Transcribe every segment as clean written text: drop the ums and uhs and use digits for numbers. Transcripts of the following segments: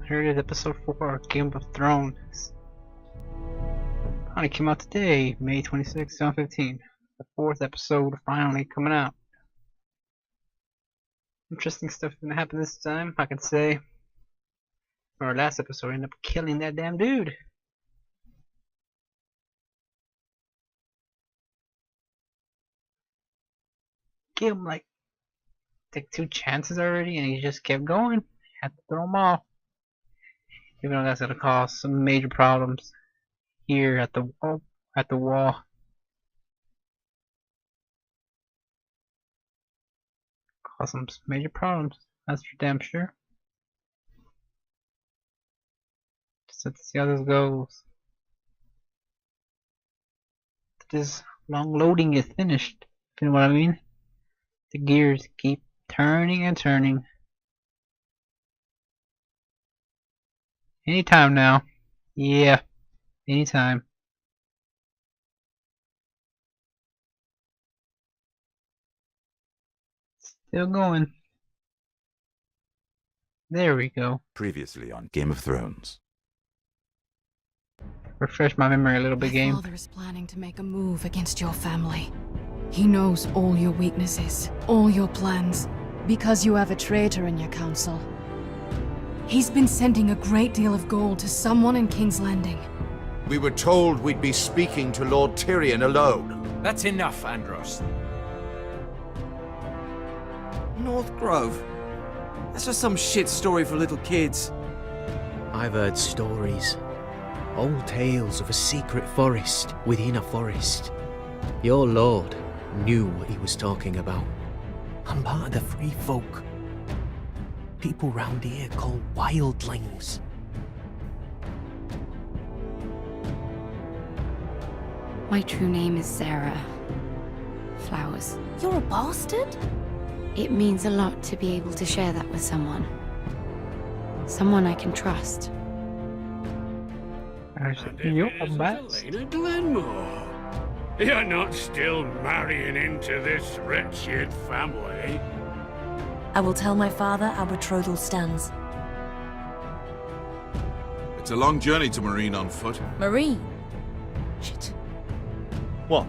Here it is, episode 4 of Game of Thrones. Finally came out today, May 26, 2015. The 4th episode finally coming out. Interesting stuff gonna happen this time, I could say. Our last episode ended up killing that damn dude. Gave him like 2 chances already, and he just kept going. Had to throw him off. Even though that's gonna cause some major problems here at the wall. Cause some major problems. That's for damn sure. Just have to see how this goes. This long loading is finished. You know what I mean? The gears keep turning and turning. Anytime now. Yeah. Anytime. Still going. There we go. Previously on Game of Thrones. Refresh my memory a little bit, game. My father is planning to make a move against your family. He knows all your weaknesses, all your plans, because you have a traitor in your council. He's been sending a great deal of gold to someone in King's Landing. We were told we'd be speaking to Lord Tyrion alone. That's enough, Andros. North Grove? That's just some shit story for little kids. I've heard stories. Old tales of a secret forest within a forest. Your lord knew what he was talking about. I'm part of the free folk. People round here called wildlings. My true name is Sarah Flowers. You're a bastard? It means a lot to be able to share that with someone. Someone I can trust. You're a bat. Lena Glenmore. You're not still marrying into this wretched family. I will tell my father our betrothal stands. It's a long journey to Marine on foot. Marine? Shit. What?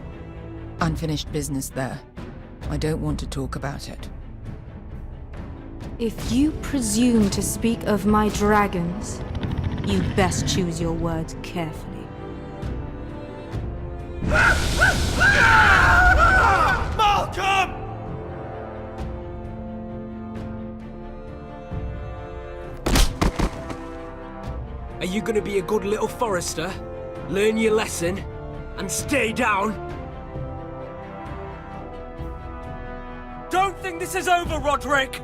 Unfinished business there. I don't want to talk about it. If you presume to speak of my dragons, you best choose your words carefully. Malcolm! Are you gonna be a good little forester? Learn your lesson? And stay down? Don't think this is over, Roderick!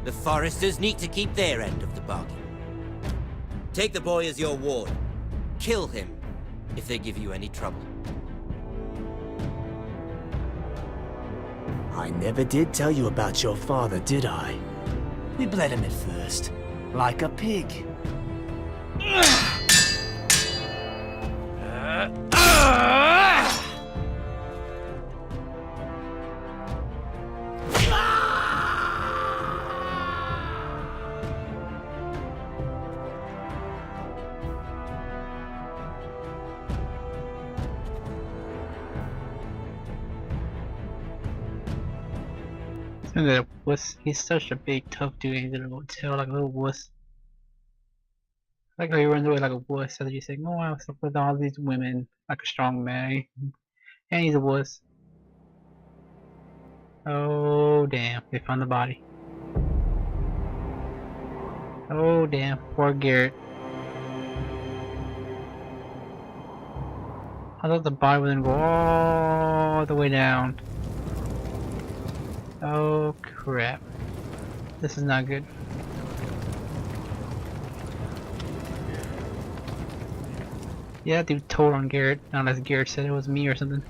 The foresters need to keep their end of the bargain. Take the boy as your ward. Kill him if they give you any trouble. I never did tell you about your father, did I? We bled him at first, like a pig. That wuss. He's such a big tough dude. He's a little tail like a little wuss. I like how he runs away like a wuss. So you say, "No, I was stuck with all these women like a strong man," and he's a wuss. Oh damn! They found the body. Oh damn! Poor Garrett. I thought the body was gonna go all the way down. Oh crap. This is not good. Yeah, that dude told on Garrett, not unless Garrett said it was me or something.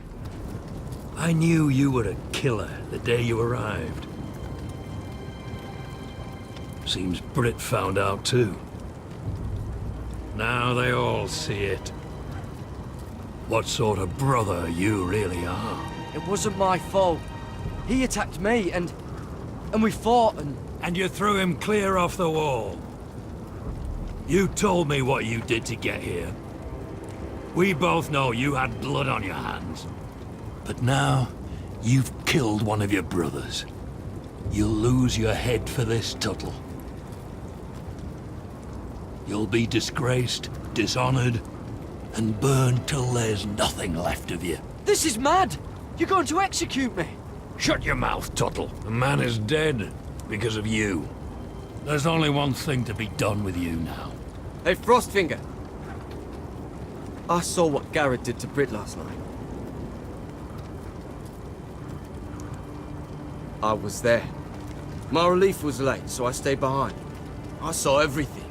I knew you were a killer the day you arrived. Seems Britt found out too. Now they all see it. What sort of brother you really are. It wasn't my fault. He attacked me and we fought and and you threw him clear off the wall. You told me what you did to get here. We both know you had blood on your hands. But now, you've killed one of your brothers. You'll lose your head for this, Tuttle. You'll be disgraced, dishonored, and burned till there's nothing left of you. This is mad! You're going to execute me! Shut your mouth, Tuttle. The man is dead because of you. There's only one thing to be done with you now. Hey, Frostfinger. I saw what Garrett did to Britt last night. I was there. My relief was late, so I stayed behind. I saw everything.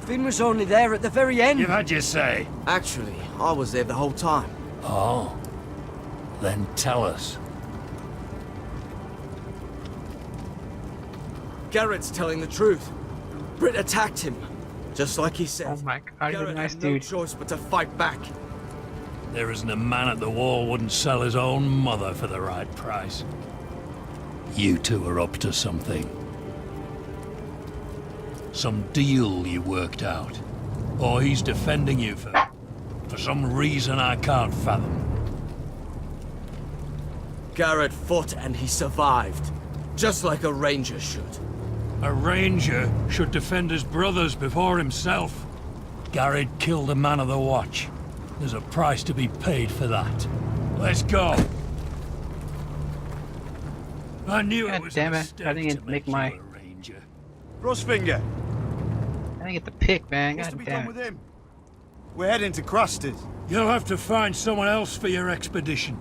Finn was only there at the very end. You've had your say. Actually, I was there the whole time. Oh. Then tell us. Garrett's telling the truth. Britt attacked him, just like he said. Oh my god, you're a Garrett nice had no dude. choice but to fight back. There isn't a man at the wall wouldn't sell his own mother for the right price. You two are up to something. Some deal you worked out. Or he's defending you for some reason I can't fathom. Garrett fought and he survived, just like a ranger should. A ranger should defend his brothers before himself. Garrett killed a man of the watch. There's a price to be paid for that. Let's go. I knew God it was damn a it, mistake I didn't to make you my- a ranger. Frostfinger, I didn't get the pick, man. what's to God be done damn with it. him? We're heading to Craster's. You'll have to find someone else for your expedition.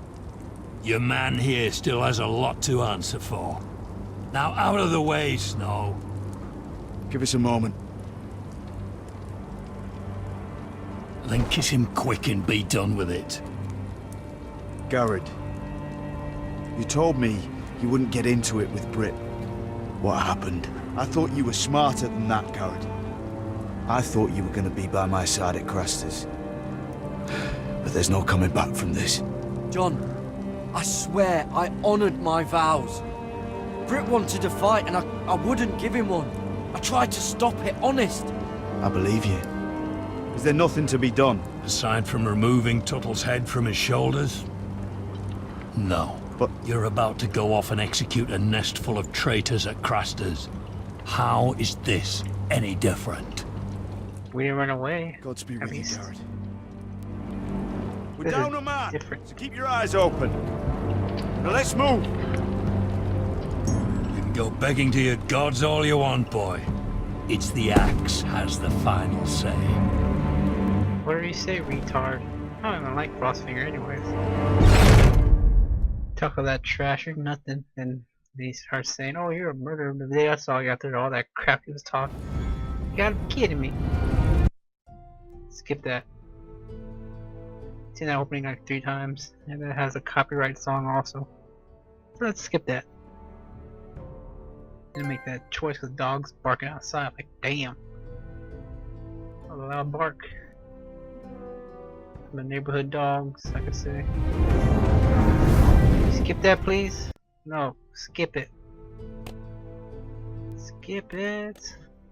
Your man here still has a lot to answer for. Now out of the way, Snow. Give us a moment. Then kiss him quick and be done with it. Garrett, you told me you wouldn't get into it with Britt. What happened? I thought you were smarter than that, Garrett. I thought you were going to be by my side at Craster's. But there's no coming back from this. John, I swear I honored my vows. Britt wanted to fight and I wouldn't give him one. I tried to stop it, honest. I believe you. Is there nothing to be done? Aside from removing Tuttle's head from his shoulders? No. But you're about to go off and execute a nest full of traitors at Craster's. How is this any different? We didn't run away. Godspeed At with you, least. Garrett. We're This down is a man, different. so keep your eyes open. Now let's move. You can go begging to your gods all you want, boy. It's the axe has the final say. What did he say, retard? I don't even like Frostfinger anyways. Talk of that trash or nothing, and he starts saying, oh, you're a murderer. The day I saw you after all that crap he was talking. You gotta be kidding me. Skip that. Seen that opening like 3 times, and it has a copyright song also. So let's skip that. Gonna make that choice because dogs barking outside, like damn. A loud bark. The neighborhood dogs, I could say. Skip that, please. No, skip it. Skip it.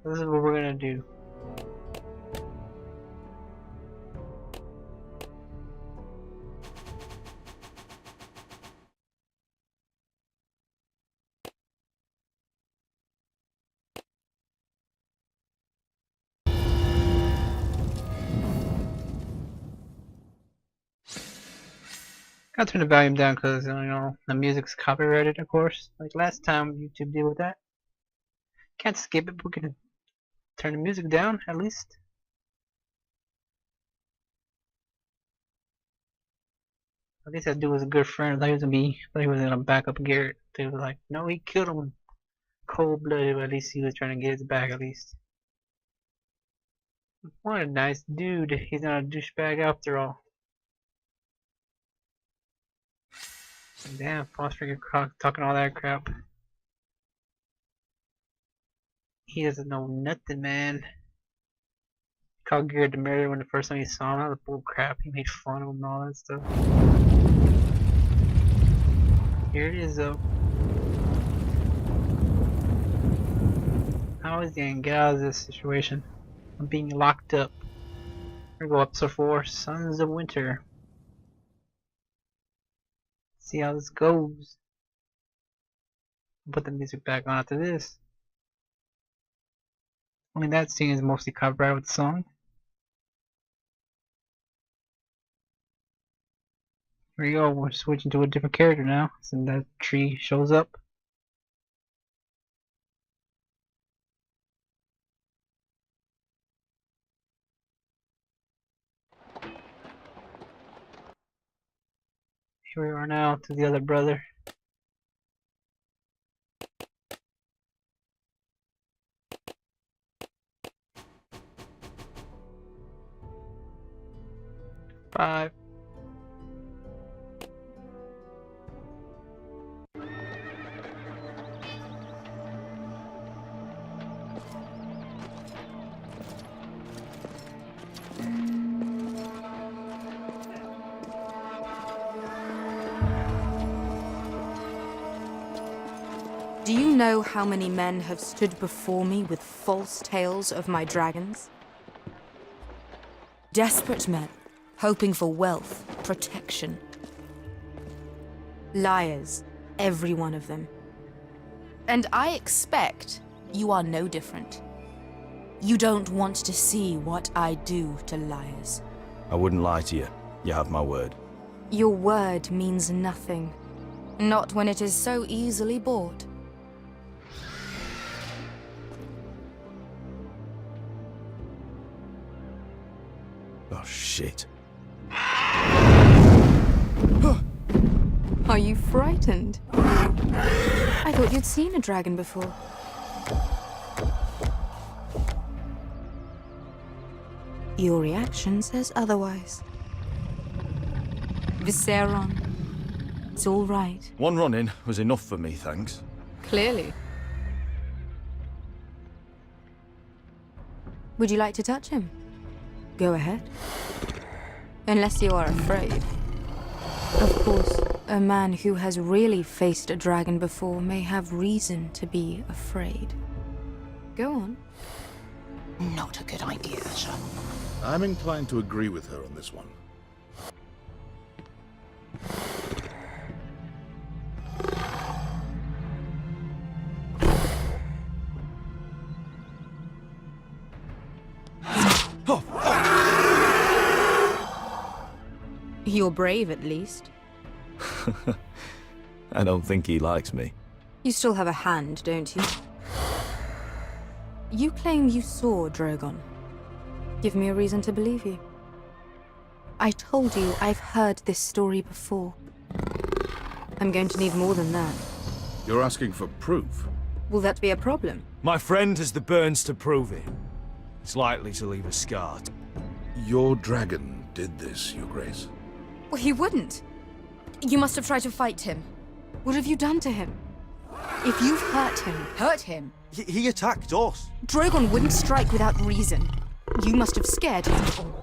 This is what we're gonna do. Gotta turn the volume down because, you know, the music's copyrighted, of course. Like last time YouTube did with that. Can't skip it, but we can turn the music down, at least. At least that dude was a good friend. I thought he was gonna back up Garrett. They was like, no, he killed him cold blooded, but at least he was trying to get his back, at least. What a nice dude. He's not a douchebag after all. Damn, Foster talking all that crap. He doesn't know nothing, man. Called Garrett the murderer when the first time he saw him. That was bull crap. He made fun of him and all that stuff. Here it is, though. How is he gonna get out of this situation? I'm being locked up. Here we go, episode 4, Sons of Winter. See how this goes. I'll put the music back on after this. I mean, that scene is mostly copyrighted with the song. Here we go, we're switching to a different character now, since that tree shows up. Here we are now to the other brother. Five. Do you know how many men have stood before me with false tales of my dragons? Desperate men, hoping for wealth, protection. Liars, every one of them. And I expect you are no different. You don't want to see what I do to liars. I wouldn't lie to you. You have my word. Your word means nothing. Not when it is so easily bought. Oh, shit. Are you frightened? I thought you'd seen a dragon before. Your reaction says otherwise. Visceron. It's all right. One run-in was enough for me, thanks. Clearly. Would you like to touch him? Go ahead. Unless you are afraid. Of course, a man who has really faced a dragon before may have reason to be afraid. Go on. Not a good idea, sir. I'm inclined to agree with her on this one. You're brave, at least. I don't think he likes me. You still have a hand, don't you? You claim you saw Drogon. Give me a reason to believe you. I told you I've heard this story before. I'm going to need more than that. You're asking for proof? Will that be a problem? My friend has the burns to prove it. It's likely to leave a scar. Your dragon did this, Your Grace. Well, he wouldn't. You must have tried to fight him. What have you done to him? If you've hurt him... Hurt him? He attacked us. Drogon wouldn't strike without reason. You must have scared him.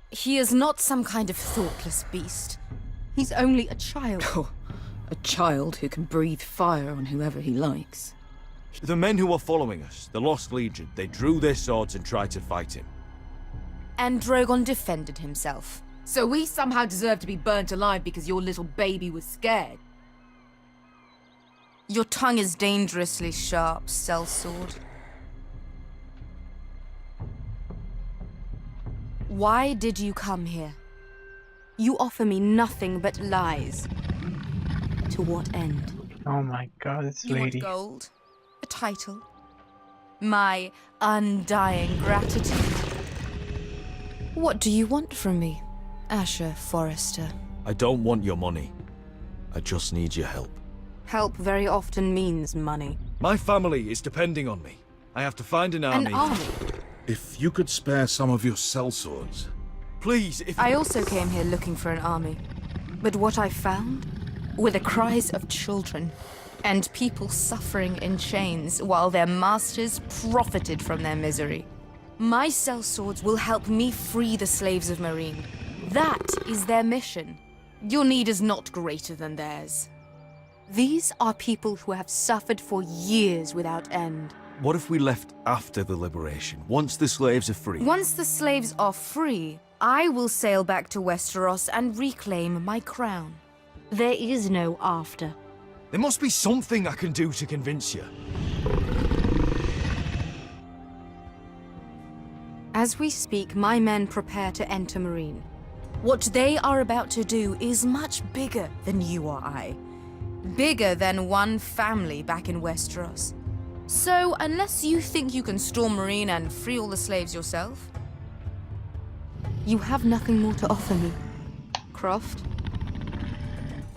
He is not some kind of thoughtless beast. He's only a child. Oh, a child who can breathe fire on whoever he likes. The men who were following us, the Lost Legion, they drew their swords and tried to fight him. And Drogon defended himself. So we somehow deserve to be burnt alive because your little baby was scared? Your tongue is dangerously sharp, sellsword. Why did you come here? You offer me nothing but lies. To what end? Oh my god, this lady. You want gold? A title? My undying gratitude? What do you want from me, Asher Forrester? I don't want your money. I just need your help. Help very often means money. My family is depending on me. I have to find an army. An army? If you could spare some of your sellswords. Please, if... I also came here looking for an army. But what I found were the cries of children and people suffering in chains while their masters profited from their misery. My sellswords will help me free the slaves of Marine. That is their mission. Your need is not greater than theirs. These are people who have suffered for years without end. What if we left after the liberation, once the slaves are free? Once the slaves are free, I will sail back to Westeros and reclaim my crown. There is no after. There must be something I can do to convince you. As we speak, my men prepare to enter Meereen. What they are about to do is much bigger than you or I. Bigger than one family back in Westeros. So, unless you think you can storm Meereen and free all the slaves yourself, you have nothing more to offer me, Croft.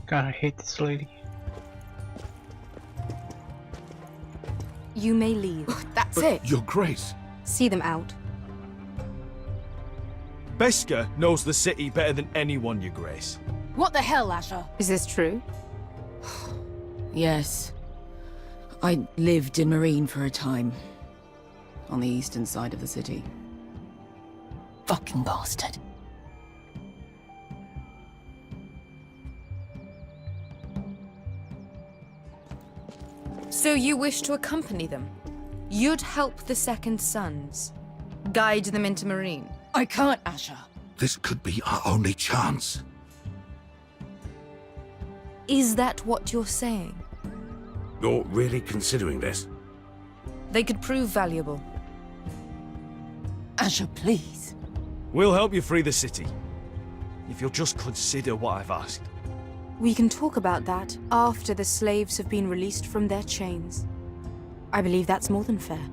God, I hate this lady. You may leave. That's it. Your Grace. See them out. Beskha knows the city better than anyone, Your Grace. What the hell, Asher? Is this true? Yes. I lived in Meereen for a time. On the eastern side of the city. Fucking bastard. So you wish to accompany them? You'd help the Second Sons? Guide them into Meereen? I can't, Asher. This could be our only chance. Is that what you're saying? You're really considering this? They could prove valuable. Asher, please. We'll help you free the city. If you'll just consider what I've asked. We can talk about that after the slaves have been released from their chains. I believe that's more than fair.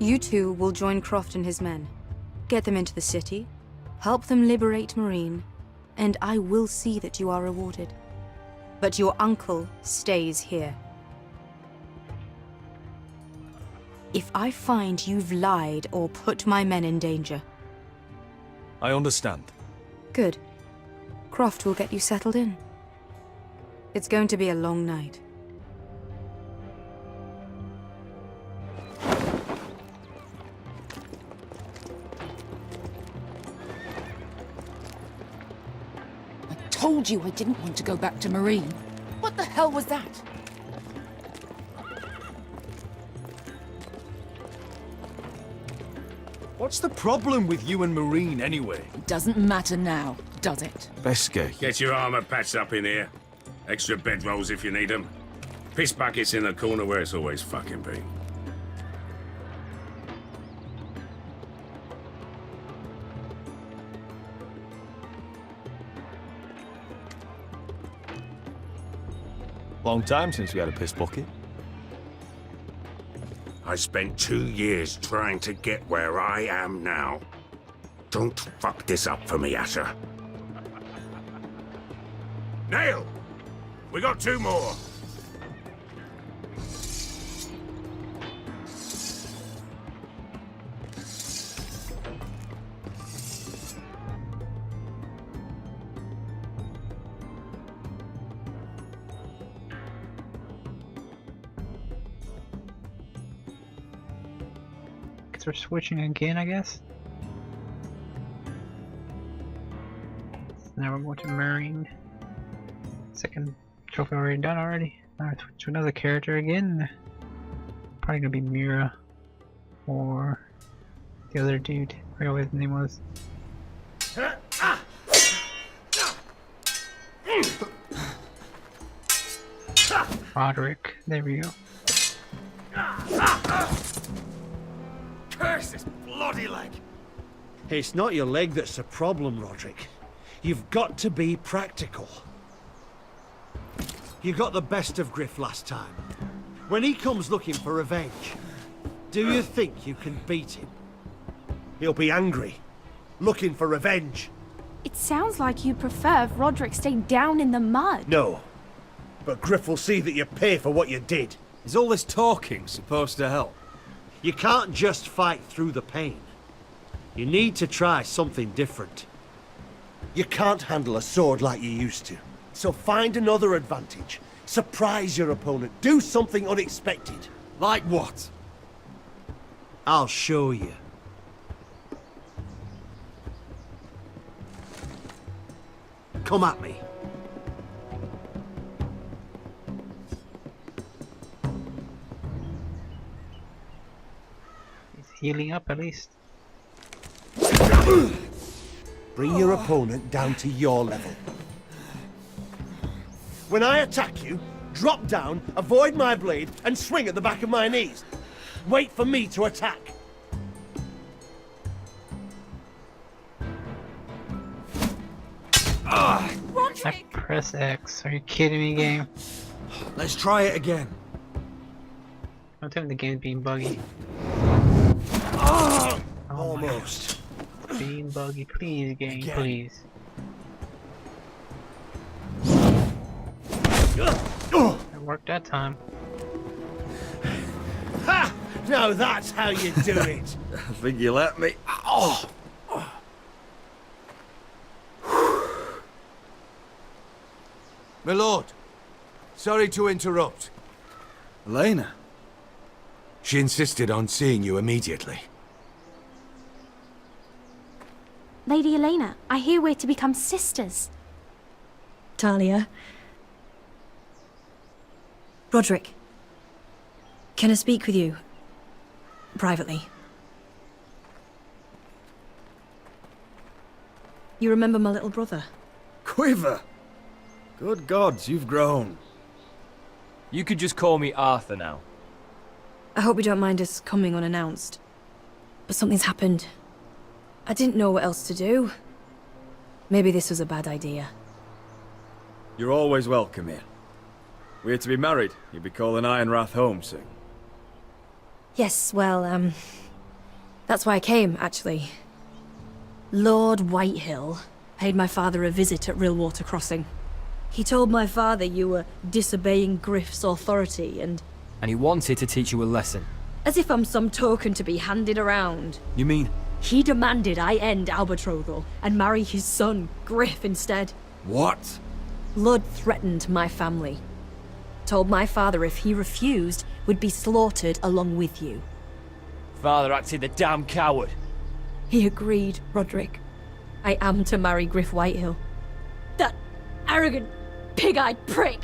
You two will join Croft and his men. Get them into the city, help them liberate Meereen, and I will see that you are rewarded. But your uncle stays here. If I find you've lied or put my men in danger... I understand. Good. Croft will get you settled in. It's going to be a long night. I told you I didn't want to go back to Meereen. What the hell was that? What's the problem with you and Meereen, anyway? It doesn't matter now, does it? Beskha. Get your armor patched up in here. Extra bedrolls if you need them. Piss buckets in the corner where it's always fucking been. Long time since we had a piss bucket. I spent 2 years trying to get where I am now. Don't fuck this up for me, Asher. Nail! We got 2 more. Guess we're switching again, I guess. Now we're going to Meereen. Second trophy already done already. Now switch to another character again. Probably gonna be Mira or the other dude. I forgot what his name was. Roderick. There we go. Curse this bloody leg! It's not your leg that's the problem, Roderick. You've got to be practical. You got the best of Griff last time. When he comes looking for revenge, do you think you can beat him? He'll be angry, looking for revenge. It sounds like you prefer if Roderick stayed down in the mud. No, but Griff will see that you pay for what you did. Is all this talking supposed to help? You can't just fight through the pain. You need to try something different. You can't handle a sword like you used to. So find another advantage. Surprise your opponent. Do something unexpected. Like what? I'll show you. Come at me. healing up at least. Bring your opponent down to your level. When I attack you, drop down, avoid my blade, and swing at the back of my knees. Wait for me to attack. I press X. Are you kidding me, game? Let's try it again. Don't tell me the game's being buggy. Oh, Oh almost. Being buggy, please, game, please. It worked that time. Ha! Now that's how you do it. I think you let me. Oh! My lord, sorry to interrupt. Elena. She insisted on seeing you immediately. Lady Elena, I hear we're to become sisters. Talia. Roderick. Can I speak with you? Privately. You remember my little brother? Quiver! Good gods, you've grown. You could just call me Arthur now. I hope you don't mind us coming unannounced. But something's happened. I didn't know what else to do. Maybe this was a bad idea. You're always welcome here. We're to be married. You'll be calling Ironrath home soon. Yes, well, that's why I came, actually. Lord Whitehill paid my father a visit at Rillwater Crossing. He told my father you were disobeying Griff's authority and he wanted to teach you a lesson. as if I'm some token to be handed around. You mean? He demanded I end our betrothal and marry his son, Griff, instead. What? Lord threatened my family. Told my father if he refused, would be slaughtered along with you. Father acted the damn coward. He agreed, Roderick. I am to marry Griff Whitehill. That arrogant, pig-eyed prick!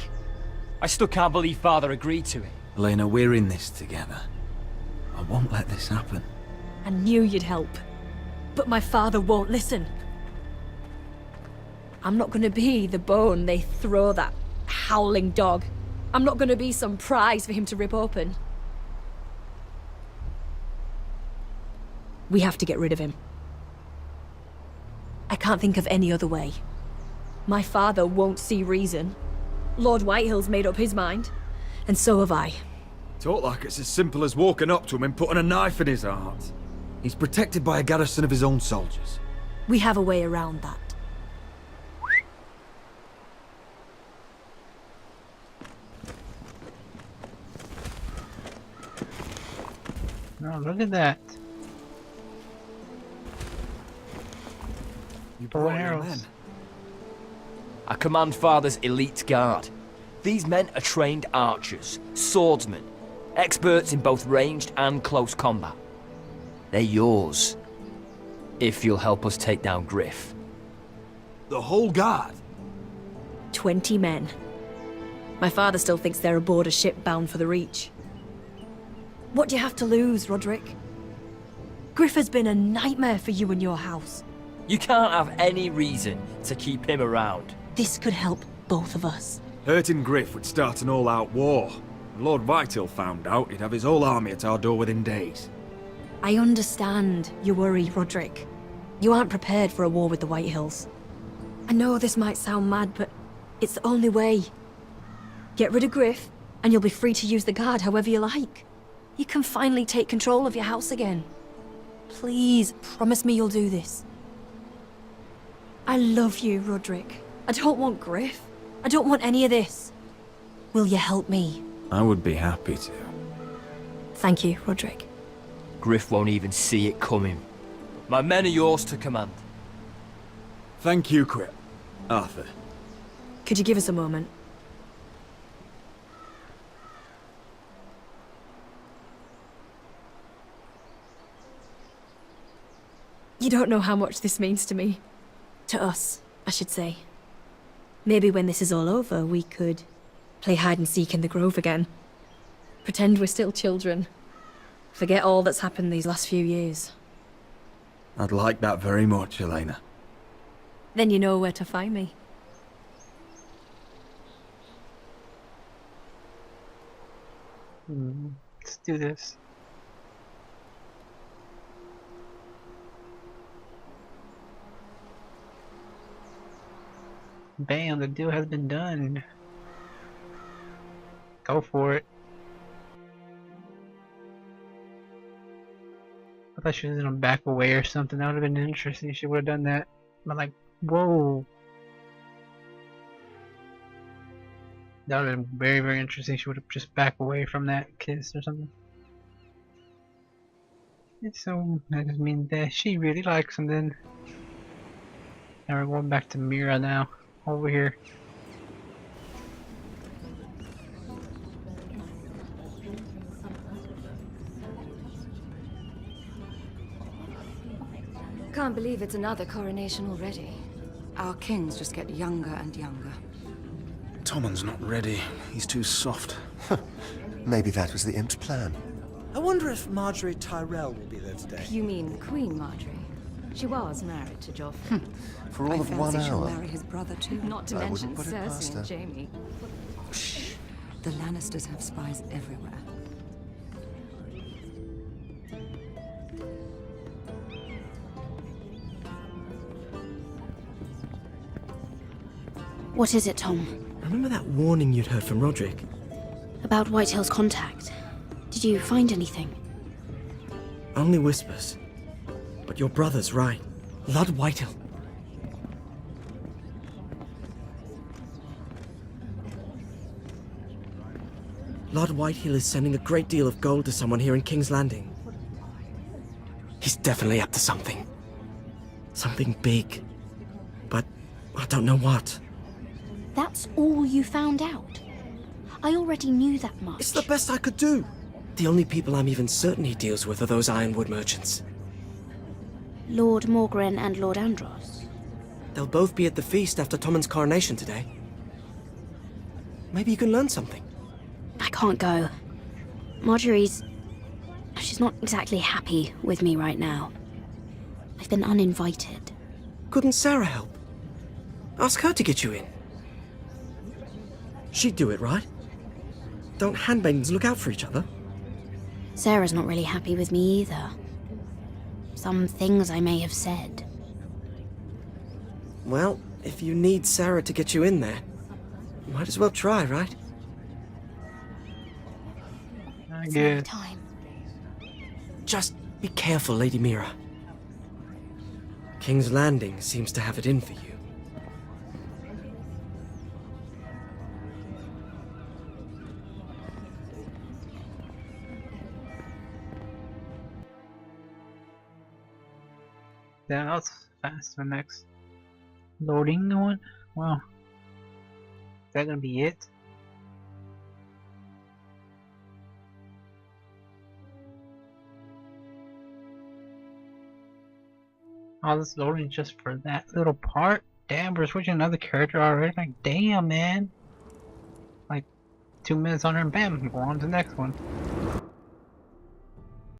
I still can't believe Father agreed to it. Elena, we're in this together. I won't let this happen. I knew you'd help. But my father won't listen. I'm not gonna be the bone they throw that howling dog. I'm not gonna be some prize for him to rip open. We have to get rid of him. I can't think of any other way. My father won't see reason. Lord Whitehill's made up his mind. And so have I. Talk like it's as simple as walking up to him and putting a knife in his heart. He's protected by a garrison of his own soldiers. We have a way around that. Oh, look at that. You Bow and arrows. men. I command Father's elite guard. These men are trained archers, swordsmen, experts in both ranged and close combat. They're yours, if you'll help us take down Griff. The whole guard? 20 men. My father still thinks they're aboard a ship bound for the Reach. What do you have to lose, Roderick? Griff has been a nightmare for you and your house. You can't have any reason to keep him around. This could help both of us. Hurting Griff would start an all-out war. Lord Whitehill found out he'd have his whole army at our door within days. I understand your worry, Roderick. You aren't prepared for a war with the Whitehills. I know this might sound mad, but it's the only way. Get rid of Griff, and you'll be free to use the guard however you like. You can finally take control of your house again. Please, promise me you'll do this. I love you, Roderick. I don't want Griff. I don't want any of this. Will you help me? I would be happy to. Thank you, Roderick. Griff won't even see it coming. My men are yours to command. Thank you, Quip. Arthur. Could you give us a moment? You don't know how much this means to me. To us, I should say. Maybe when this is all over, we could play hide and seek in the grove again. Pretend we're still children. Forget all that's happened these last few years. I'd like that very much, Elena. Then you know where to find me. Let's do this. Bam, the deal has been done. Go for it. I thought she was gonna back away or something. That would have been interesting. She would have done that. But like, whoa. That would have been very, very interesting. She would have just backed away from that kiss or something. And so that just means that she really likes him then. Now we're going back to Mira now. Over here. Can't believe it's another coronation already. Our kings just get younger and younger. Tommen's not ready. He's too soft. Maybe that was the imp's plan. I wonder if Marjorie Tyrell will be there today. You mean Queen Marjorie? She was married to Joffrey. For all of 1 fancy she'll hour. marry his brother too. Not to I mention wouldn't put it past Cersei her. and Jaime. Shh. The Lannisters have spies everywhere. What is it, Tom? Remember that warning you'd heard from Roderick? About Whitehill's contact. Did you find anything? Only whispers. But your brother's right. Lord Whitehill. Lord Whitehill is sending a great deal of gold to someone here in King's Landing. He's definitely up to something. Something big. But I don't know what. That's all you found out? I already knew that much. It's the best I could do. The only people I'm even certain he deals with are those ironwood merchants. Lord Morgren and Lord Andros. They'll both be at the feast after Tommen's coronation today. Maybe you can learn something. I can't go. Marjorie's... she's not exactly happy with me right now. I've been uninvited. Couldn't Sarah help? Ask her to get you in. She'd do it, right? Don't handmaidens look out for each other? Sarah's not really happy with me either. Some things I may have said. Well, if you need Sarah to get you in there, you might as well try, right? I guess. Time. Just be careful, Lady Mira. King's Landing seems to have it in for you. Yeah, that was fast. The next loading one. Wow. Is that gonna be it? Oh, this loading just for that little part? Damn, we're switching another character already? Like, damn, man. Like, 2 minutes on her and bam, go on to the next one.